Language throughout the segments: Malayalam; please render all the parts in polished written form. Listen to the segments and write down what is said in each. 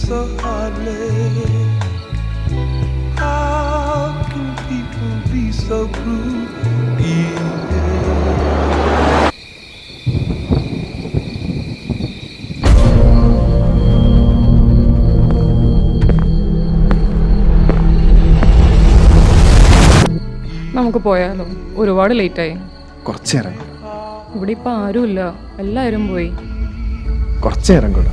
So heartless. How can people be so cruel? നമുക്ക് പോയാലോ? ഒരുപാട് ലേറ്റായി. കുറച്ചേരം ഇവിടെ ഇപ്പം ആരുമില്ല, എല്ലാവരും പോയി. കുറച്ചേരം കൂടെ.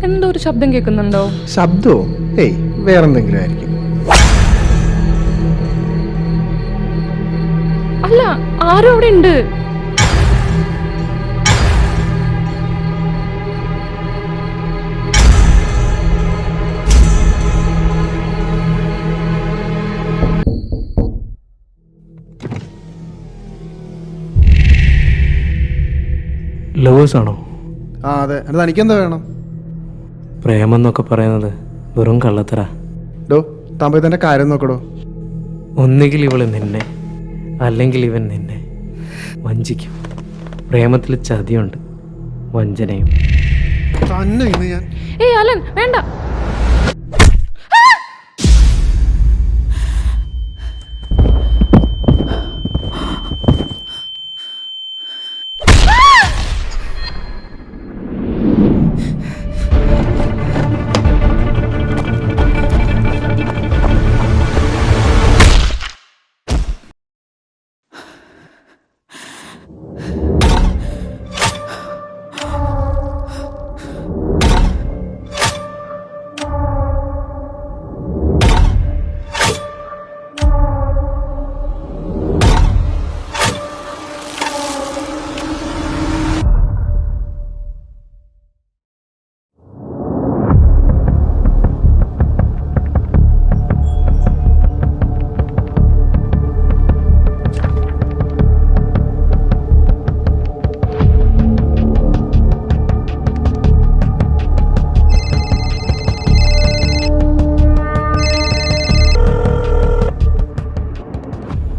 എന്തോ ഒരു ശബ്ദം കേൾക്കുന്നുണ്ടോ? ശബ്ദമോ? ഏയ്, വേറെന്തെങ്കിലും ആയിരിക്കും. അല്ല, ആരും അവിടെ ഉണ്ട്. ലവേഴ്സ് ആണോ? ആ അതെ. അത് എനിക്കെന്താ വേണം? പ്രേമം എന്നൊക്കെ പറയുന്നത് വെറും കള്ളത്തര. ഡോ, താമ്പ ഇതെന്റെ കാര്യം നോക്കടോ. ഒന്നുകിൽ ഇവള് നിന്നെ, അല്ലെങ്കിൽ ഇവൻ നിന്നെ വഞ്ചിക്കും. പ്രേമത്തിൽ ചതിയുണ്ട്, വഞ്ചനയും. തന്നെ ഇന്ന് ഞാൻ. ഏയ് അലൻ, വേണ്ട.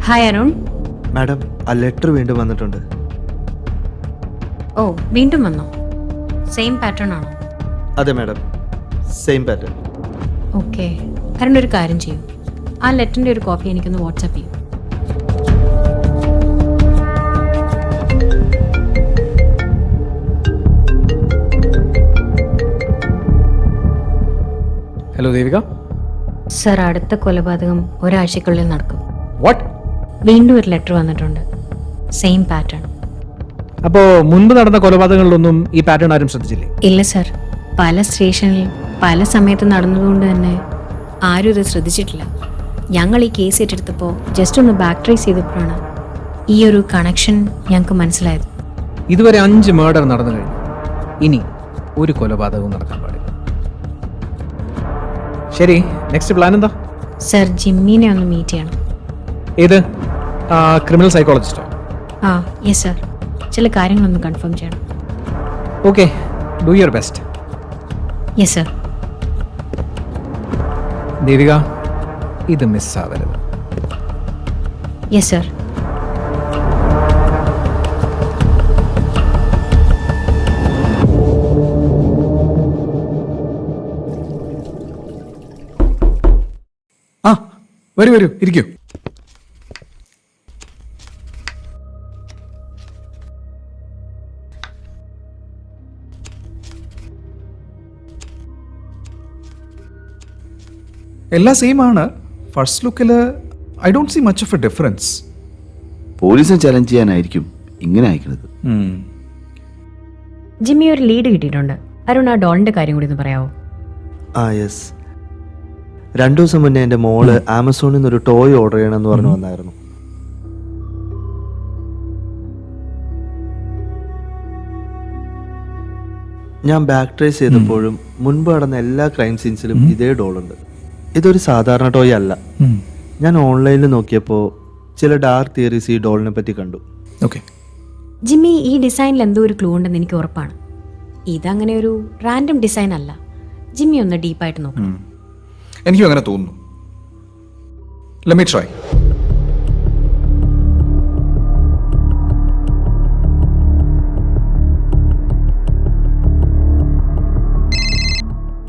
ഹായ് അരുൺ. മാഡം, ആ ലെറ്റർ വീണ്ടും വന്നിട്ടുണ്ട്. ഓ, വീണ്ടും വന്നോ? സെയിം പാറ്റേൺ ആണോ? അതെ madam, same pattern. Okay, Arun ഒരു കാര്യം ചെയ്യൂ, ആ ലെറ്ററിൻ്റെ ഒരു കോപ്പി എനിക്കൊന്ന് വാട്സാപ്പ് ചെയ്യൂ. ഹലോ ദേവിക. സർ, അടുത്ത കൊലപാതകം ഒരാഴ്ചക്കുള്ളിൽ നടക്കും. വാട്ട്? വീണ്ടും ഒരു ലെറ്റർ വന്നിട്ടുണ്ട്, സെയിം പാറ്റേൺ. അപ്പോ മുൻപ് നടന്ന കൊലപാതകങ്ങളിലൊന്നും ഈ പാറ്റേൺ ആരും ശ്രദ്ധിച്ചില്ലേ? ഇല്ല സർ, പല സ്റ്റേഷനിൽ പല സമയത്ത് നടന്നതുകൊണ്ട് തന്നെ ആരും ഇത് ശ്രദ്ധിച്ചിട്ടില്ല. ഞങ്ങൾ ഈ കേസ് ഏറ്റെടുത്തപ്പോൾ ജസ്റ്റ് ഒന്ന് ബാക്ക് ട്രേസ് ചെയ്തപ്പോഴാണ് ഈ ഒരു കണക്ഷൻ ഞങ്ങൾക്ക് മനസ്സിലായത്. ഇതുവരെ 5 മർഡർ നടന്നു കഴിഞ്ഞു. ഇനി ഒരു കൊലപാതകവും നടക്കാൻ പാടില്ല. ശരി, നെക്സ്റ്റ് പ്ലാൻ എന്താ? സർ, ജിമ്മിനെ ഒന്ന് മീറ്റ് ചെയ്യണം. ഏത്? ക്രിമിനൽ സൈക്കോളജിസ്റ്റോ? ആ യെസ് സർ, ചില കാര്യങ്ങളൊന്ന് കൺഫേം ചെയ്യണം. Okay, do your best. Yes sir. Devika, ഇത് മിസ്സാവരുത്. Yes sir. ആ വരൂ വരൂ, ഇരിക്കൂ. എല്ലാം സെയിം ആണ്. ഫസ്റ്റ് ലുക്കിൽ I don't see much of a difference. പോലീസിനെ ചലഞ്ച് ചെയ്യാനായിരിക്കും ഇങ്ങനെ അയക്കുന്നത്. ജിമ്മി, ഒരു ലീഡ് കിട്ടിയിട്ടുണ്ട്. അരുൺ, ആ ഡോളിന്റെ കാര്യം കൂടി ഒന്ന് പറയാമോ? ആ യെസ്, 2 ദിവസം മുന്നേ എൻ്റെ മോള് ആമസോണിൽ നിന്ന് ഒരു ടോയ് ഓർഡർ ചെയ്യണമെന്ന് പറഞ്ഞു വന്നായിരുന്നു. ഞാൻ ബാക്ക് ട്രേസ് ചെയ്തപ്പോഴും മുൻപ് നടന്ന എല്ലാ ക്രൈം സീൻസിലും ഇതേ ഡോളുണ്ട്. ഇതൊരു സാധാരണ ടോയ് അല്ല. ഞാൻ ഓൺലൈനിൽ നോക്കിയപ്പോൾ ചില ഡാർക്ക് തിയറീസ് ഈ ഡോളിനെ പറ്റി കണ്ടു. ഓക്കെ. ജിമ്മി, ഈ ഡിസൈനിൽ എന്തോ ഒരു ക്ലൂ ഉണ്ടെന്ന് എനിക്ക് ഉറപ്പാണ്. ഇതങ്ങനെ ഒരു റാൻഡം ഡിസൈൻ അല്ല. ജിമ്മി ഒന്ന് ഡീപ്പായിട്ട് നോക്കണം. എനിക്കും അങ്ങനെ തോന്നുന്നു. Let me try.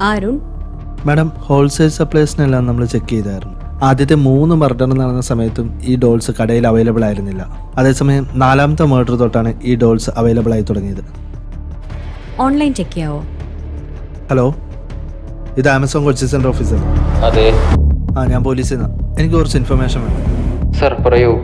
Arun, madam, wholesale സപ്ലൈസിനെല്ലാം നമ്മൾ ചെക്ക് ചെയ്തായിരുന്നു. ആദ്യത്തെ 3 മർഡർ നടന്ന സമയത്തും ഈ ഡോൾസ് കടയിൽ അവൈലബിൾ ആയിരുന്നില്ല. അതേസമയം 4ാമത്തെ മർഡർ തൊട്ടാണ് ഈ ഡോൾസ് അവൈലബിൾ ആയി തുടങ്ങിയത്. ഓൺലൈൻ ചെക്ക് ചെയ്യാവോ? ഹലോ, ഇത് ആമസോൺ കൊച്ചി സെൻറ്റർ ഓഫീസർ. അതെ ഞാൻ പോലീസിൽ നിന്നാണ്. എനിക്ക് കുറച്ച് ഇൻഫർമേഷൻ വേണം. സർ, പറയൂ.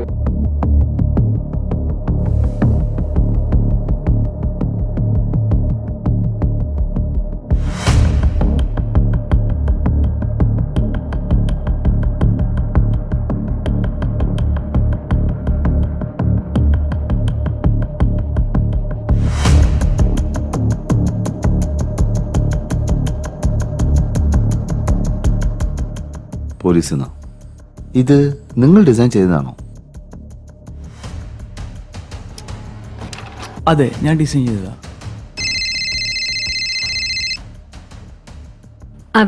പോലീസിൽ നിന്നോ? ഇത് നിങ്ങൾ ഡിസൈൻ ചെയ്തതാണോ? അതെ, ഞാൻ ഡിസൈൻ ചെയ്തതാ.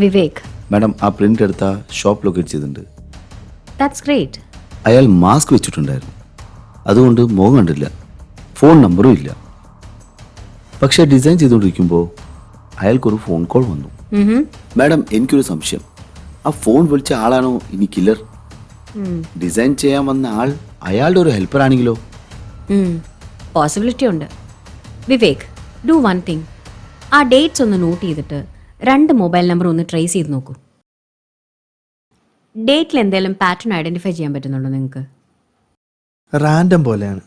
വിവേക്, മാഡം, ആ പ്രിന്റ് എടുത്ത ഷോപ്പ് ലൊക്കേറ്റ് ചെയ്തിട്ടുണ്ട്. That's great. അയാൾ മാസ്ക് വെച്ചിട്ടുണ്ടായിരുന്നു, അതുകൊണ്ട് മുഖം കണ്ടില്ല, ഫോൺ നമ്പറും ഇല്ല. പക്ഷേ ഡിസൈൻ ചെയ്തുകൊണ്ടിരിക്കുമ്പോൾ അയാൾക്കൊരു ഫോൺ കോൾ വന്നു. മാഡം, എനിക്കൊരു സംശയം. ആ ഫോൺ വിളിച്ച ആളാണോ ഇനി കില്ലർ? ഡിസൈൻ ചെയ്യാൻ വന്ന ആൾ അയാളുടെ ഒരു ഹെൽപ്പർ ആണെങ്കിലോ? പോസിബിലിറ്റി ഉണ്ട്. Vivek, do one thing. ആ ഡേറ്റ്സ് ഒന്ന് നോട്ട് ചെയ്തിട്ട് 2 മൊബൈൽ നമ്പർ ഒന്ന് ട്രേസ് ചെയ്ത് നോക്കൂ. ഡേറ്റിൽ എന്തെങ്കിലും പാറ്റേൺ ഐഡന്റിഫൈ ചെയ്യാൻ പറ്റുന്നുണ്ടോ നിങ്ങൾക്ക്? റാൻഡം പോലെയാണ്.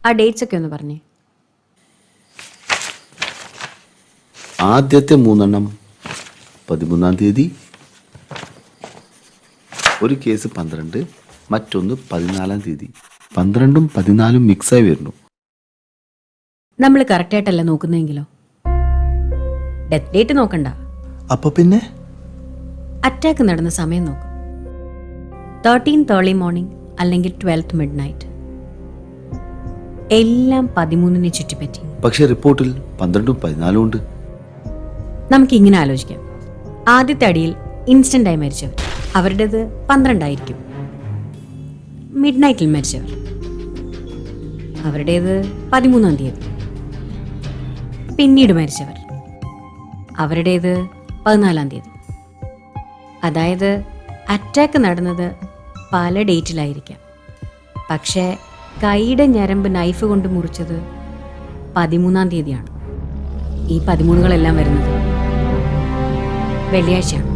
ആ ഡേറ്റ്സ് ഒക്കെ ഒന്ന് പറഞ്ഞേ. ആദ്യത്തെ 3 13-ാം തീയതി, ഒരു കേസ് 12, മറ്റൊന്ന് 14-ാം തീയതി. 12ഉം 14ഉം മിക്സായി വരുന്നു. നമ്മൾ കറക്റ്റായിട്ടല്ല നോക്കുന്നതെങ്കിലോ? ഡെത്ത് ഡേറ്റ് നോക്കണ്ട. അപ്പോൾ പിന്നെ അറ്റാക്ക് നടന്ന സമയം നോക്കും. 13th ഏർലി മോർണിംഗ് അല്ലെങ്കിൽ 12th മിഡ് നൈറ്റ്. എല്ലാം 13-നെ ചുറ്റിപ്പറ്റി. പക്ഷെ റിപ്പോർട്ടിൽ 12ഉം 14ഉം ഉണ്ട്. നമുക്കിങ്ങനെ ആലോചിക്കാം. ആദ്യത്തെ അടിയിൽ ഇൻസ്റ്റൻ്റായി മരിച്ചവർ, അവരുടേത് 12 ആയിരിക്കും. മിഡ് നൈറ്റിൽ മരിച്ചവർ, അവരുടേത് 13-ാം തീയതി. പിന്നീട് മരിച്ചവർ, അവരുടേത് 14-ാം തീയതി. അതായത് അറ്റാക്ക് നടന്നത് പല ഡേറ്റിലായിരിക്കാം. പക്ഷേ കൈയുടെ ഞരമ്പ് നൈഫ് കൊണ്ട് മുറിച്ചത് 13-ാം തീയതിയാണ്. ഈ 13കളെല്ലാം വരുന്നത് വെള്ളിയാഴ്ചയാണ്.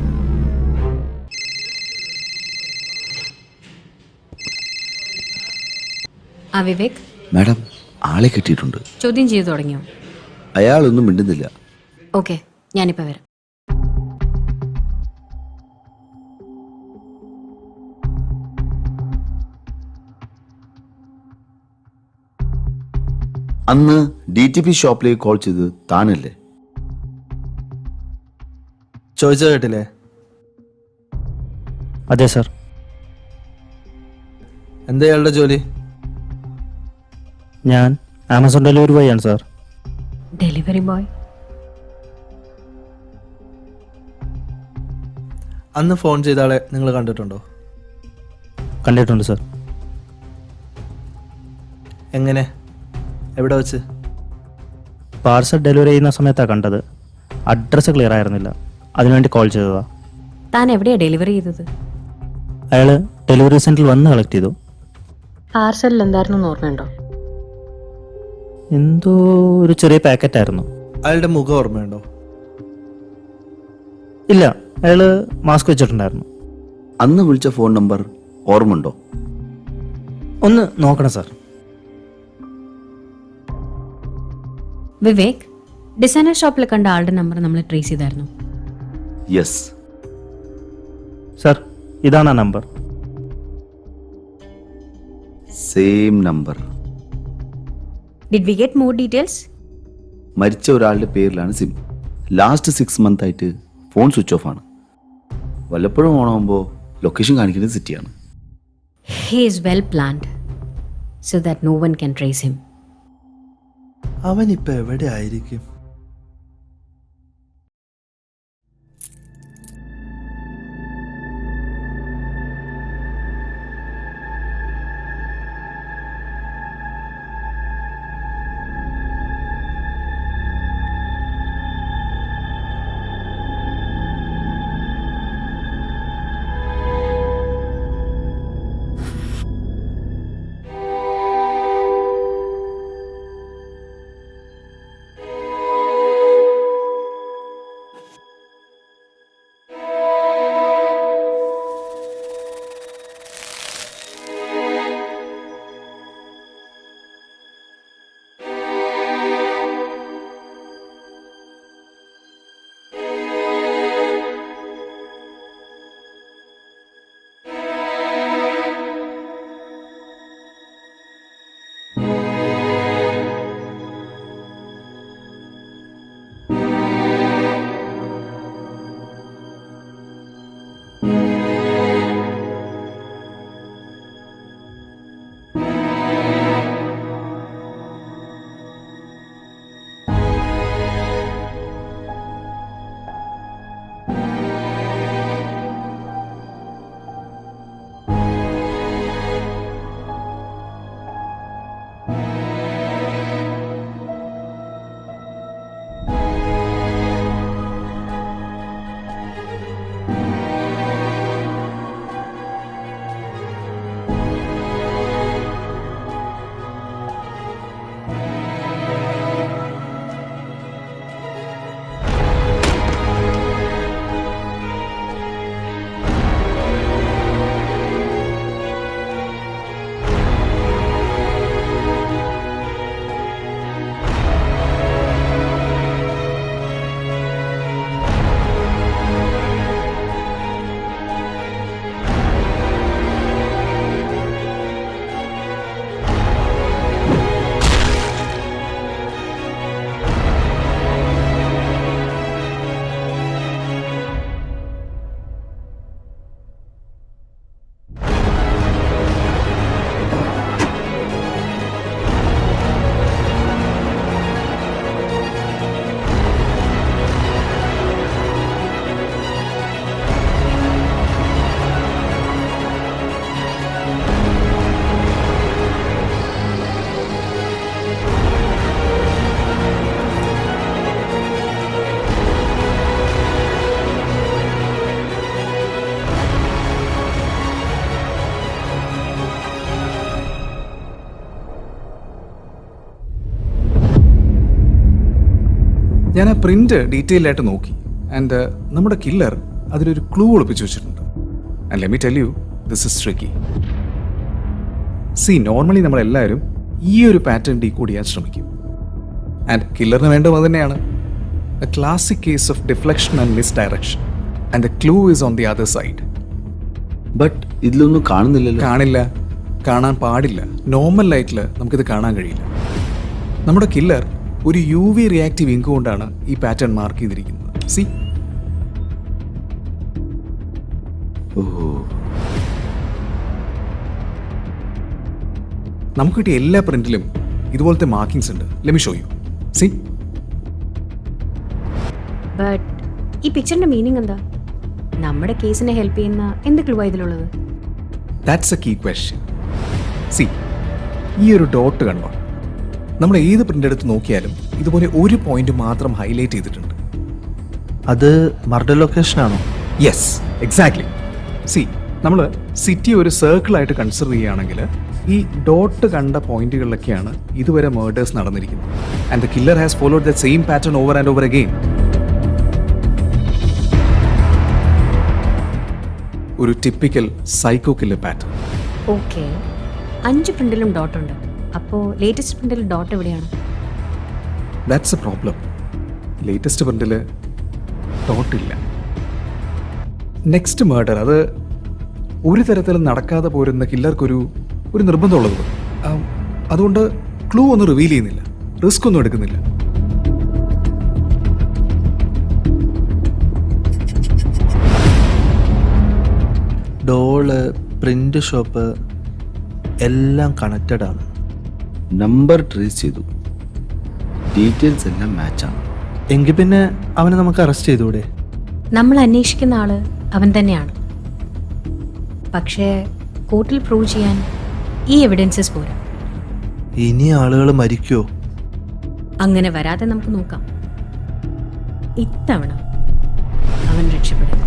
വിവേക്, മാഡം, ആളെ കിട്ടിയിട്ടുണ്ട്. ചോദ്യം ചെയ്തു തുടങ്ങിയോ? അയാളൊന്നും മിണ്ടുന്നില്ല. ഓക്കെ, ഞാനിപ്പോൾ വരാം. അന്ന് DTP ഷോപ്പിലേക്ക് കോൾ ചെയ്ത് താനല്ലേ? ചോദിച്ചത് കേട്ടില്ലേ? അതെ സർ. എന്താ ഇയാളുടെ ജോലി? ഞാൻ ആമസോൺ ഡെലിവറി ബോയ് ആണ് സാർ. Delivery boy? അന്ന് ഫോൺ ചെയ്ത ആളെ നിങ്ങൾ കണ്ടിട്ടുണ്ടോ? കണ്ടിട്ടുണ്ട് സർ. എങ്ങനെ? എവിടെ വെച്ച്? പാർസൽ ഡെലിവറി ചെയ്യുന്ന സമയത്താണ് കണ്ടത്. അഡ്രസ്സ് ക്ലിയർ ആയിരുന്നില്ല, അതിനുവേണ്ടി കോൾ ചെയ്തതാ. താൻ എവിടെയാണ് ഡെലിവറി ചെയ്തത്? അയാൾ ഡെലിവറി സെൻറ്ററിൽ വന്ന് കളക്ട് ചെയ്തു. പാർസലിൽ എന്തായിരുന്നു ഓർമ്മയുണ്ടോ? എന്തോ ഒരു ചെറിയ പാക്കറ്റായിരുന്നു. അയാളുടെ മുഖം ഓർമ്മയുണ്ടോ? ഇല്ല, അയാൾ മാസ്ക് വെച്ചിട്ടുണ്ടായിരുന്നു. അന്ന് വിളിച്ച ഫോൺ നമ്പർ ഓർമ്മയുണ്ടോ? ഒന്ന് നോക്കണം സാർ. വിവേക്, ഡിസൈനർ ഷോപ്പിൽ കണ്ട ആളുടെ നമ്പർ നമ്മൾ ട്രേസ് ചെയ്തായിരുന്നു. യെസ് സാർ, ഇതാണ് ആ number. Same number. Did we get more details? മരിച്ച ഒരാളുടെ പേരിലാണ് സിം. ലാസ്റ്റ് 6 months ആയിട്ട് ഫോൺ സ്വിച്ച് ഓഫ് ആണ്. വല്ലപ്പോഴും ഓണാകുമ്പോൾ ലൊക്കേഷൻ കാണിക്കുന്നത് സിറ്റിയാണ്. He is well planned so that no one can trace him. അവനിപ്പോൾ എവിടെ ആയിരിക്കും? ഞാൻ ആ പ്രിന്റ് ഡീറ്റെയിൽ ആയിട്ട് നോക്കി. ആൻഡ് നമ്മുടെ കില്ലർ അതിലൊരു ക്ലൂ ഒളിപ്പിച്ച് വെച്ചിട്ടുണ്ട്. And let me tell you, this is tricky. C, normally നമ്മളെല്ലാവരും ഈ ഒരു പാറ്റേൺ ഡീകോഡ് ചെയ്യാൻ ശ്രമിക്കും. ആൻഡ് കില്ലറിന് വേണ്ടത് അത് തന്നെയാണ്. A classic case of deflection and miss direction. And the clue is on the other side. But ഇതിലൊന്നും കാണുന്നില്ലല്ലോ. കാണില്ല, കാണാൻ പാടില്ല. നോർമൽ ലൈറ്റിൽ നമുക്കിത് കാണാൻ കഴിയില്ല. നമ്മുടെ കില്ലർ ഒരു UV റിയാക്റ്റീവ് ഇങ്ക് കൊണ്ടാണ് ഈ പാറ്റേൺ മാർക്ക് ചെയ്തിരിക്കുന്നത്. സി, നമുക്ക് കിട്ടിയ എല്ലാ പ്രിന്റിലും ഇതുപോലത്തെ മാർക്കിങ്സ് ഉണ്ട്. Let me show you. C, but ഈ പിക്ചറിന്റെ മീനിങ് എന്താ? നമ്മുടെ കേസിനെ ഹെൽപ്പ് ചെയ്യുന്ന എന്ത് ക്ലൂ ഇതിലുള്ളത്? That's a key question. See, ഈ ഒരു ഡോട്ട് കണ്ടോ? നമ്മൾ ഏത് പ്രിന്റ് എടുത്ത് നോക്കിയാലും ഇതുപോലെ ഒരു പോയിന്റ് മാത്രം ഹൈലൈറ്റ് ചെയ്തിട്ടുണ്ട്. അത് മർഡർ ലൊക്കേഷനാണോ? Yes, exactly. സി, നമ്മൾ സിറ്റി ഒരു സർക്കിളായിട്ട് കൺസിഡർ ചെയ്യുകയാണെങ്കിൽ ഈ ഡോട്ട് കണ്ട പോയിന്റുകളിലൊക്കെയാണ് ഇതുവരെ മേർഡേഴ്സ് നടന്നിരിക്കുന്നത്. And the killer has followed the same pattern over and over again. ഒരു typical psycho killer pattern. Okay, 5 പ്രിന്റിലും ഡോട്ട് ഉണ്ട്. അപ്പോൾ ലേറ്റസ്റ്റ് പ്രിന്റിൽ ഡോട്ട് എവിടെയാണ്? That's a problem. ലേറ്റസ്റ്റ് പ്രിന്റിൽ ഡോട്ടില്ല. നെക്സ്റ്റ് മേർഡർ, അത് ഒരു തരത്തിലും നടക്കാതെ പോരുന്ന കില്ലർക്കൊരു നിർബന്ധമുള്ളത്. അതുകൊണ്ട് ക്ലൂ ഒന്നും റിവീൽ ചെയ്യുന്നില്ല, റിസ്ക് ഒന്നും എടുക്കുന്നില്ല. ഡോള്, പ്രിൻ്റ് ഷോപ്പ് എല്ലാം കണക്റ്റഡ് ആണ്. നമ്പർ ട്രേസ് ചെയ്തു, ഡീറ്റെയിൽസ് എല്ലാം മാച്ചാണ്. എങ്കിൽ പിന്നെ അവനെ നമുക്ക് അറസ്റ്റ് ചെയ്തുകൂടെ? നമ്മൾ അന്വേഷിക്കുന്ന ആള് അവൻ തന്നെയാണ്. പക്ഷേ കോർട്ടിൽ പ്രൂവ് ചെയ്യാൻ ഈ എവിഡൻസസ് പോരാ. ഇനി ആളുകൾ മരിക്കുമോ? അങ്ങനെ വരാതെ നമുക്ക് നോക്കാം. ഇത്തവണ അവൻ രക്ഷപ്പെടും.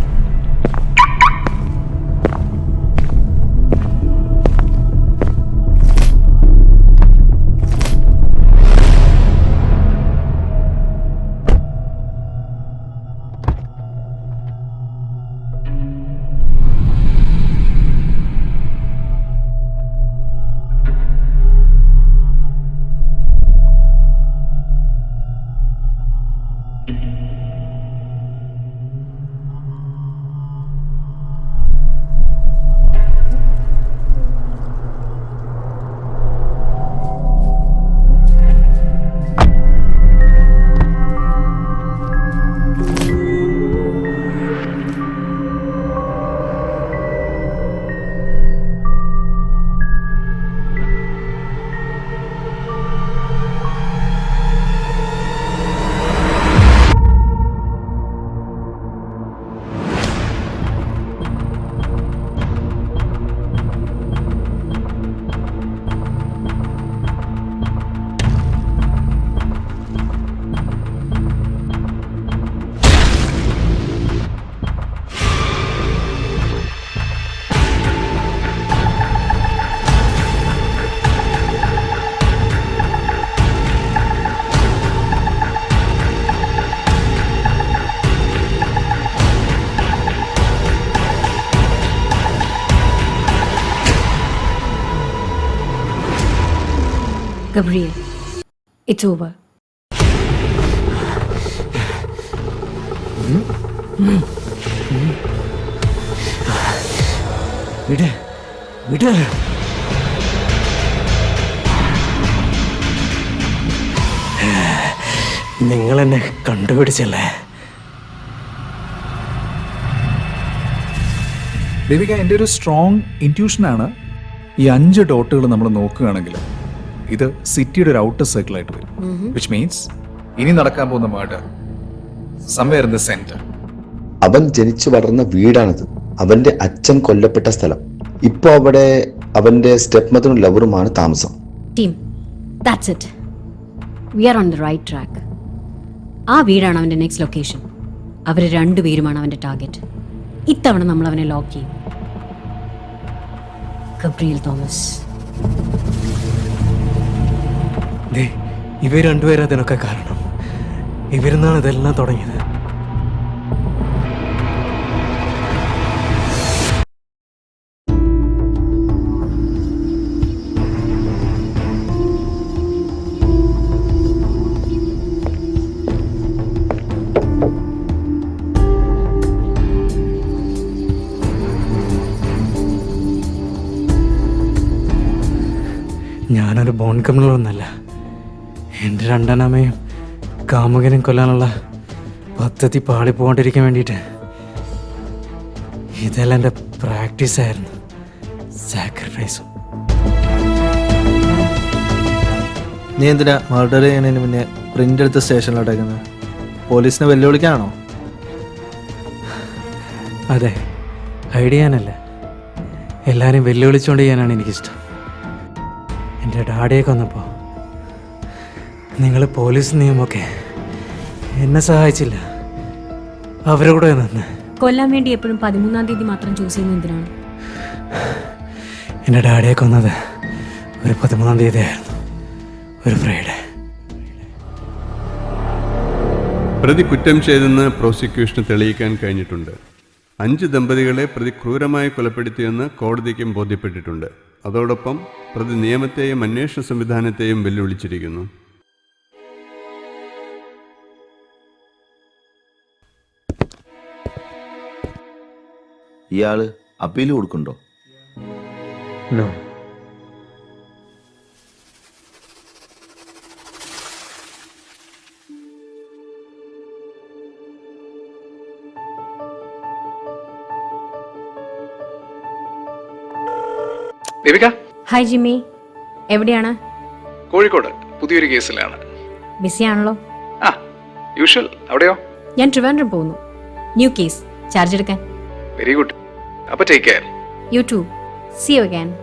Gabriel, it's over. വിട് വിട്. നിങ്ങൾ എന്നെ കണ്ടുപിടിച്ചല്ലേ? ദേവിക, എൻ്റെ ഒരു സ്ട്രോങ് ഇൻറ്റ്യൂഷനാണ് ഈ 5 ഡോട്ടുകൾ നമ്മൾ നോക്കുകയാണെങ്കിൽ ഇത് സിറ്റിയുടെ ഒരു ഔട്ടർ സർക്കിൾ ആയിട്ട് വരും. വിച്ച് മീൻസ് ഇനി നടക്കാൻ പോകുന്ന murder somewhere in the centre. അവൻ ജനിച്ചു വളർന്ന വീടാണിത്, അവന്റെ അച്ഛൻ കൊല്ലപ്പെട്ട സ്ഥലം. ഇപ്പൊ അവിടെ അവന്റെ സ്റ്റെപ്പ് മദറും ലവറുമാണ് താമസം. Team, that's it. We are on the right track. ആ വീടാണ് അവൻ്റെ നെക്സ്റ്റ് ലൊക്കേഷൻ. അവർ രണ്ടുപേരുമാണ് അവൻ്റെ ടാർഗറ്റ്. ഇത്തവണ നമ്മൾ അവനെ ലോക്ക് ചെയ്യും. Gabriel Thomas. ഇവർ രണ്ടുപേരും അതിനൊക്കെ കാരണം. ഇവരിന്നാണ് ഇതെല്ലാം തുടങ്ങിയത്. ഞാനൊരു ബോൺ ക്രിമിനലൊന്നല്ല. എൻ്റെ രണ്ടെണ്ണമേയും കാമുകനും കൊല്ലാനുള്ള പദ്ധതി പാളിപ്പോണ്ടിരിക്കാൻ വേണ്ടിയിട്ട് ഇതെല്ലാം എൻ്റെ പ്രാക്ടീസായിരുന്നു, സാക്രിഫൈസും. നീ എന്തിനാ മർഡർ ചെയ്യുന്നതിന് മുന്നേ പ്രിൻ്റ് എടുത്ത് സ്റ്റേഷനിലോട്ടേക്കുന്നത്? പോലീസിനെ വെല്ലുവിളിക്കാനാണോ? അതെ, ഹൈഡ് ചെയ്യാനല്ല, എല്ലാവരെയും വെല്ലുവിളിച്ചുകൊണ്ട് ചെയ്യാനാണ് എനിക്കിഷ്ടം. എൻ്റെ ഡാഡിയെ കൊന്നപ്പോൾ നിങ്ങൾ പോലീസ് നിയമമൊക്കെ എന്നെ സഹായിച്ചില്ല, അവരോട് നിന്ന്. കൊല്ലാൻ വേണ്ടി എപ്പോഴും 13-ാം തീയതി മാത്രം ചൂസ് ചെയ്യുന്നത് എന്തിനാണ്? എൻ്റെ ഡാഡിയെ കൊന്നത് ഒരു 13-ാം തീയതി ആയിരുന്നു, ഒരു ഫ്രൈഡേ. പ്രതി കുറ്റം ചെയ്തെന്ന് പ്രോസിക്യൂഷന് തെളിയിക്കാൻ കഴിഞ്ഞിട്ടുണ്ട്. 5 ദമ്പതികളെ പ്രതി ക്രൂരമായി കൊലപ്പെടുത്തിയെന്ന് കോടതിക്കും ബോധ്യപ്പെട്ടിട്ടുണ്ട്. അതോടൊപ്പം പ്രതി നിയമത്തെയും അന്വേഷണ സംവിധാനത്തെയും വെല്ലുവിളിച്ചിരിക്കുന്നു. ഇയാള് അപ്പീൽ കൊടുക്കണ്ടോ? നോ. ദേവിക, ഹായ് ജിമ്മി, എവിടെയാണ്? കോഴിക്കോട് പുതിയൊരു കേസിലാണ്. ബിസിയാണല്ലോ. ആ, യൂഷ്വൽ. അവിടെയോ? ഞാൻ ട്രിവാൻഡ്രം പോകുന്നു. ന്യൂ കേസ്, ചാർജ് എടുക്കാൻ. Very good. അപ്പോൾ take care. You too. See you again.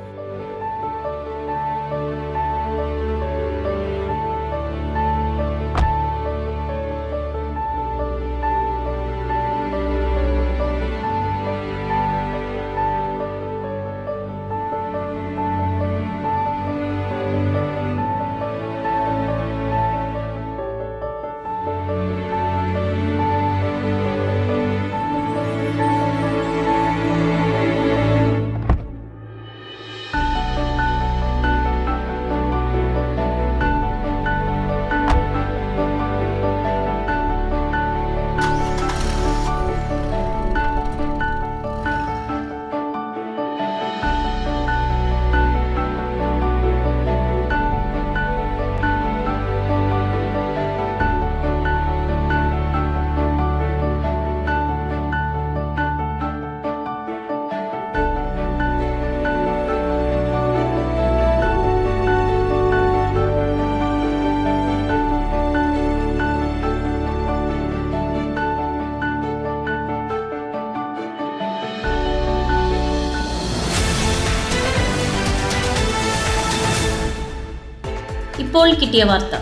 ഇപ്പോൾ കിട്ടിയ വാർത്ത.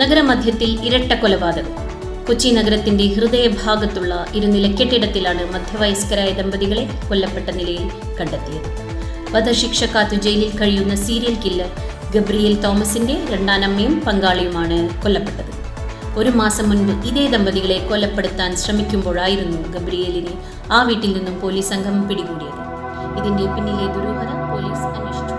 നഗരമധ്യത്തിൽ ഇരട്ട കൊലപാതകം. കൊച്ചി നഗരത്തിന്റെ ഹൃദയഭാഗത്തുള്ള ഇരുനില കെട്ടിടത്തിലാണ് മധ്യവയസ്കരായ ദമ്പതികളെ കൊല്ലപ്പെട്ട നിലയിൽ കണ്ടെത്തിയത്. വധശിക്ഷ കാത്തു ജയിലിൽ കഴിയുന്ന സീരിയൽ കില്ലർ ഗബ്രിയേൽ തോമസിന്റെ രണ്ടാനമ്മയും പങ്കാളിയുമാണ് കൊല്ലപ്പെട്ടത്. ഒരു മാസം മുൻപ് ഇതേ ദമ്പതികളെ കൊലപ്പെടുത്താൻ ശ്രമിക്കുമ്പോഴായിരുന്നു ഗബ്രിയേലിനെ ആ വീട്ടിൽ നിന്നും പോലീസ് സംഘം പിടികൂടിയത്. ഇതിന്റെ പിന്നിലെ ദുരൂഹത പോലീസ് അന്വേഷിച്ചു.